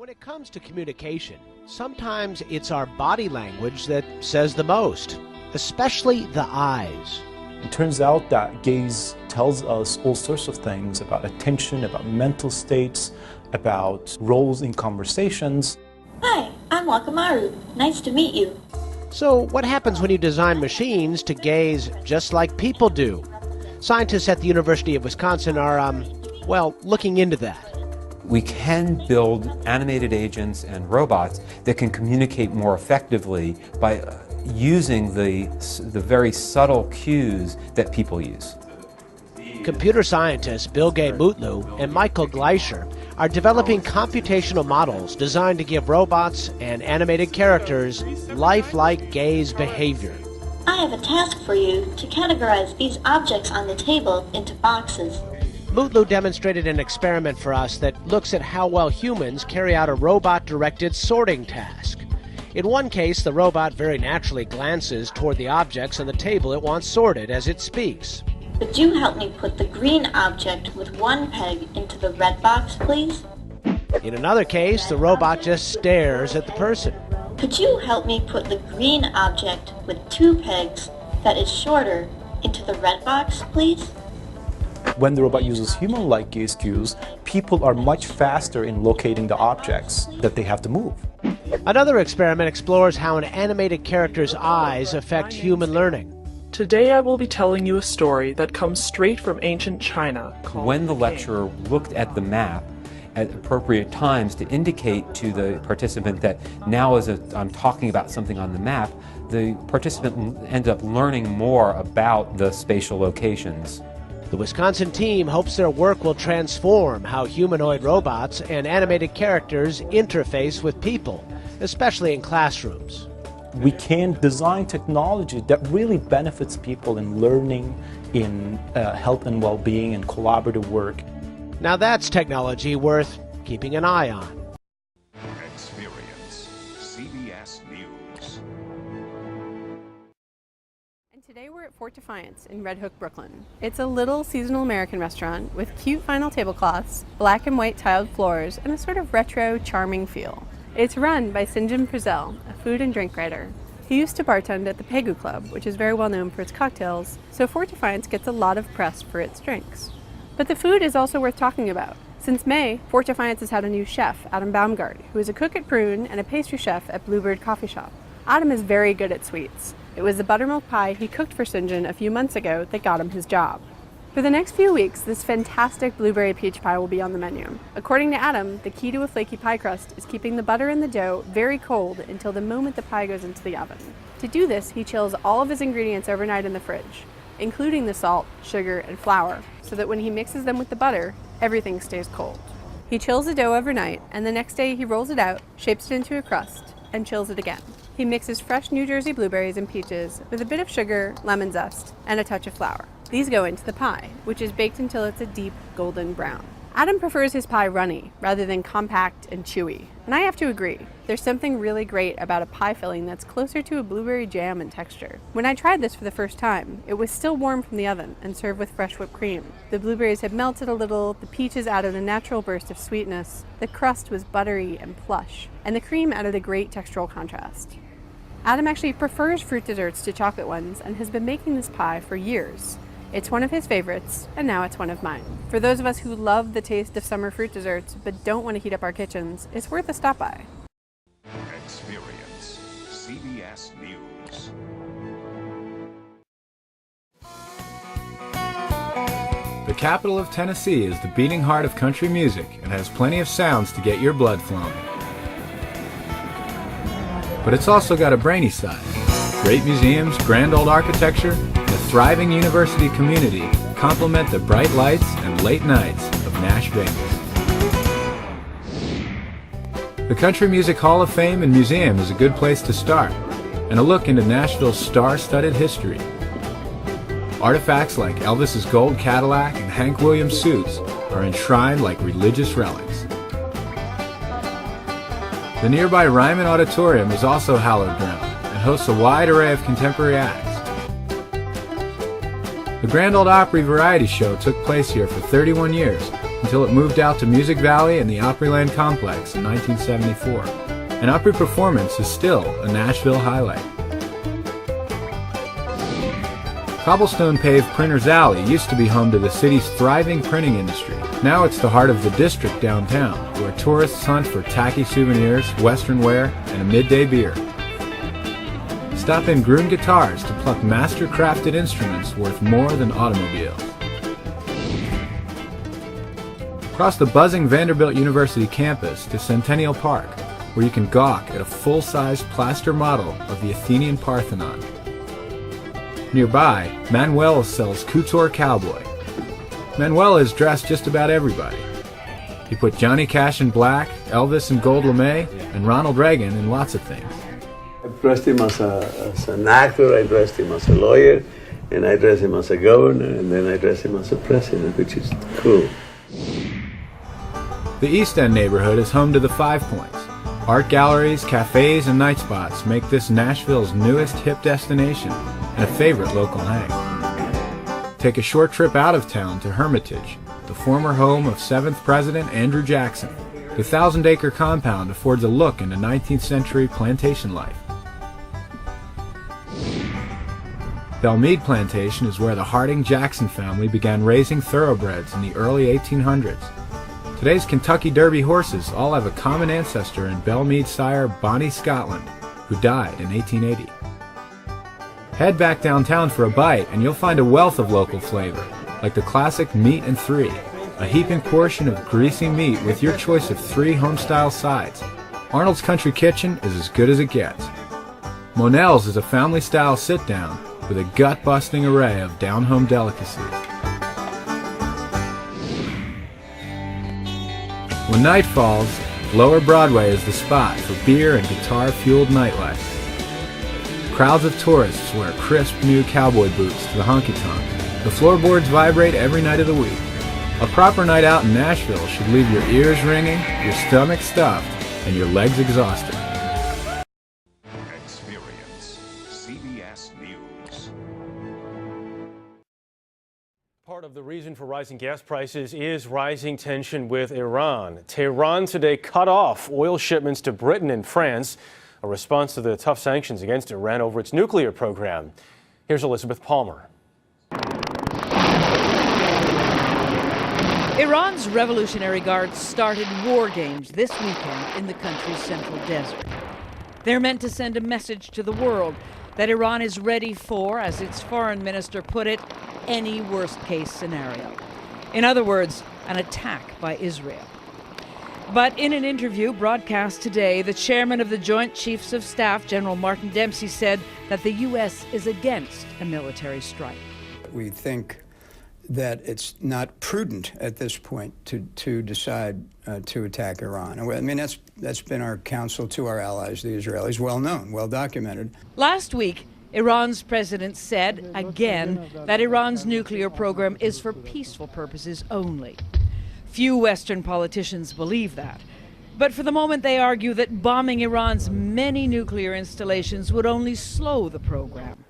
When it comes to communication, sometimes it's our body language that says the most, especially the eyes. It turns out that gaze tells us all sorts of things about attention, about mental states, about roles in conversations. Hi, I'm Wakamaru. Nice to meet you. So what happens when you design machines to gaze just like people do? Scientists at the University of Wisconsin are, looking into that. We can build animated agents and robots that can communicate more effectively by using the very subtle cues that people use. Computer scientists Bilge Mutlu and Michael Gleischer are developing computational models designed to give robots and animated characters lifelike gaze behavior. I have a task for you to categorize these objects on the table into boxes. Mutlu demonstrated an experiment for us that looks at how well humans carry out a robot-directed sorting task. In one case, the robot very naturally glances toward the objects on the table it wants sorted as it speaks. Could you help me put the green object with one peg into the red box, please? In another case, the robot just stares at the person. Could you help me put the green object with two pegs that is shorter into the red box, please? When the robot uses human-like gaze cues, people are much faster in locating the objects that they have to move. Another experiment explores how an animated character's eyes affect human learning. Today I will be telling you a story that comes straight from ancient China. When the lecturer looked at the map at appropriate times to indicate to the participant that now as I'm talking about something on the map, the participant ended up learning more about the spatial locations. The Wisconsin team hopes their work will transform how humanoid robots and animated characters interface with people, especially in classrooms. We can design technology that really benefits people in learning, in health and well-being, and collaborative work. Now that's technology worth keeping an eye on. Experience CBS News. Today we're at Fort Defiance in Red Hook, Brooklyn. It's a little seasonal American restaurant with cute vinyl tablecloths, black and white tiled floors, and a sort of retro, charming feel. It's run by St. John Frizzell, a food and drink writer. He used to bartend at the Pegu Club, which is very well known for its cocktails, so Fort Defiance gets a lot of press for its drinks. But the food is also worth talking about. Since May, Fort Defiance has had a new chef, Adam Baumgart, who is a cook at Prune and a pastry chef at Bluebird Coffee Shop. Adam is very good at sweets. It was the buttermilk pie he cooked for St. John a few months ago that got him his job. For the next few weeks, this fantastic blueberry peach pie will be on the menu. According to Adam, the key to a flaky pie crust is keeping the butter in the dough very cold until the moment the pie goes into the oven. To do this, he chills all of his ingredients overnight in the fridge, including the salt, sugar, and flour, so that when he mixes them with the butter, everything stays cold. He chills the dough overnight, and the next day he rolls it out, shapes it into a crust, and chills it again. He mixes fresh New Jersey blueberries and peaches with a bit of sugar, lemon zest, and a touch of flour. These go into the pie, which is baked until it's a deep golden brown. Adam prefers his pie runny rather than compact and chewy, and I have to agree. There's something really great about a pie filling that's closer to a blueberry jam in texture. When I tried this for the first time, it was still warm from the oven and served with fresh whipped cream. The blueberries had melted a little, the peaches added a natural burst of sweetness, the crust was buttery and plush, and the cream added a great textural contrast. Adam actually prefers fruit desserts to chocolate ones and has been making this pie for years. It's one of his favorites, and now it's one of mine. For those of us who love the taste of summer fruit desserts but don't want to heat up our kitchens, it's worth a stop by. Experience CBS News. The capital of Tennessee is the beating heart of country music and has plenty of sounds to get your blood flowing. But it's also got a brainy side. Great museums, grand old architecture, and a thriving university community complement the bright lights and late nights of Nash Vegas. The Country Music Hall of Fame and Museum is a good place to start, and a look into Nashville's star-studded history. Artifacts like Elvis's gold Cadillac and Hank Williams suits are enshrined like religious relics. The nearby Ryman Auditorium is also hallowed ground and hosts a wide array of contemporary acts. The Grand Ole Opry Variety Show took place here for 31 years, until it moved out to Music Valley and the Opryland Complex in 1974. An Opry performance is still a Nashville highlight. Cobblestone-paved Printer's Alley used to be home to the city's thriving printing industry. Now it's the heart of the district downtown, where tourists hunt for tacky souvenirs, western wear, and a midday beer. Stop in Gruen Guitars to pluck master-crafted instruments worth more than automobiles. Cross the buzzing Vanderbilt University campus to Centennial Park, where you can gawk at a full-size plaster model of the Athenian Parthenon. Nearby, Manuel sells Couture Cowboy. Manuel has dressed just about everybody. He put Johnny Cash in black, Elvis in gold lame, and Ronald Reagan in lots of things. I dressed him as an actor, I dressed him as a lawyer, and I dressed him as a governor, and then I dressed him as a president, which is cool. The East End neighborhood is home to the Five Points. Art galleries, cafes, and night spots make this Nashville's newest hip destination and a favorite local hang. Take a short trip out of town to Hermitage, the former home of 7th President Andrew Jackson. The 1,000-acre compound affords a look into 19th century plantation life. Belmead Plantation is where the Harding-Jackson family began raising thoroughbreds in the early 1800s. Today's Kentucky Derby horses all have a common ancestor in Belmead sire Bonnie Scotland, who died in 1880. Head back downtown for a bite and you'll find a wealth of local flavor, like the classic Meat and Three, a heaping portion of greasy meat with your choice of 3 home-style sides. Arnold's Country Kitchen is as good as it gets. Monell's is a family-style sit-down with a gut-busting array of down-home delicacies. When night falls, Lower Broadway is the spot for beer and guitar-fueled nightlife. Crowds of tourists wear crisp new cowboy boots to the honky-tonk. The floorboards vibrate every night of the week. A proper night out in Nashville should leave your ears ringing, your stomach stuffed, and your legs exhausted. Experience CBS News. Part of the reason for rising gas prices is rising tension with Iran. Tehran today cut off oil shipments to Britain and France, a response to the tough sanctions against Iran over its nuclear program. Here's Elizabeth Palmer. Iran's Revolutionary Guard started war games this weekend in the country's central desert. They're meant to send a message to the world that Iran is ready for, as its foreign minister put it, any worst-case scenario. In other words, an attack by Israel. But in an interview broadcast today, the chairman of the Joint Chiefs of Staff, General Martin Dempsey, said that the U.S. is against a military strike. We think that it's not prudent at this point to decide to attack Iran. I mean, that's been our counsel to our allies, the Israelis, well known, well documented. Last week, Iran's president said again that Iran's nuclear program is for peaceful purposes only. Few Western politicians believe that. But for the moment, they argue that bombing Iran's many nuclear installations would only slow the program.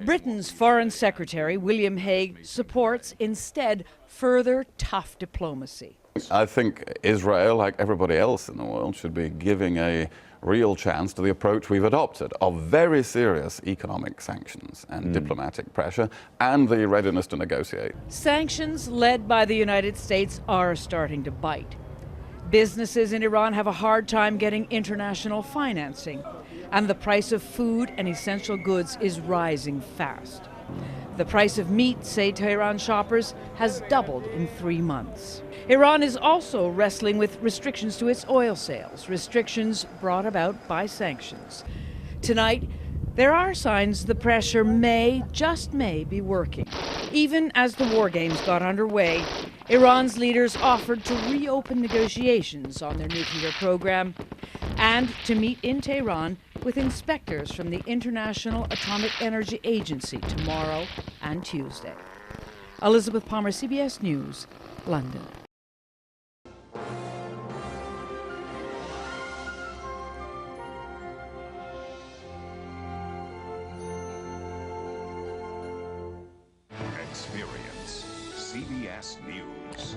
Britain's Foreign Secretary, William Hague, supports instead further tough diplomacy. I think Israel, like everybody else in the world, should be giving a real chance to the approach we've adopted of very serious economic sanctions and diplomatic pressure and the readiness to negotiate. Sanctions led by the United States are starting to bite. Businesses in Iran have a hard time getting international financing, and the price of food and essential goods is rising fast. The price of meat, say Tehran shoppers, has doubled in 3 months. Iran is also wrestling with restrictions to its oil sales, restrictions brought about by sanctions. Tonight, there are signs the pressure may, just may, be working. Even as the war games got underway, Iran's leaders offered to reopen negotiations on their nuclear program and to meet in Tehran with inspectors from the International Atomic Energy Agency tomorrow and Tuesday. Elizabeth Palmer, CBS News, London. Experience CBS News.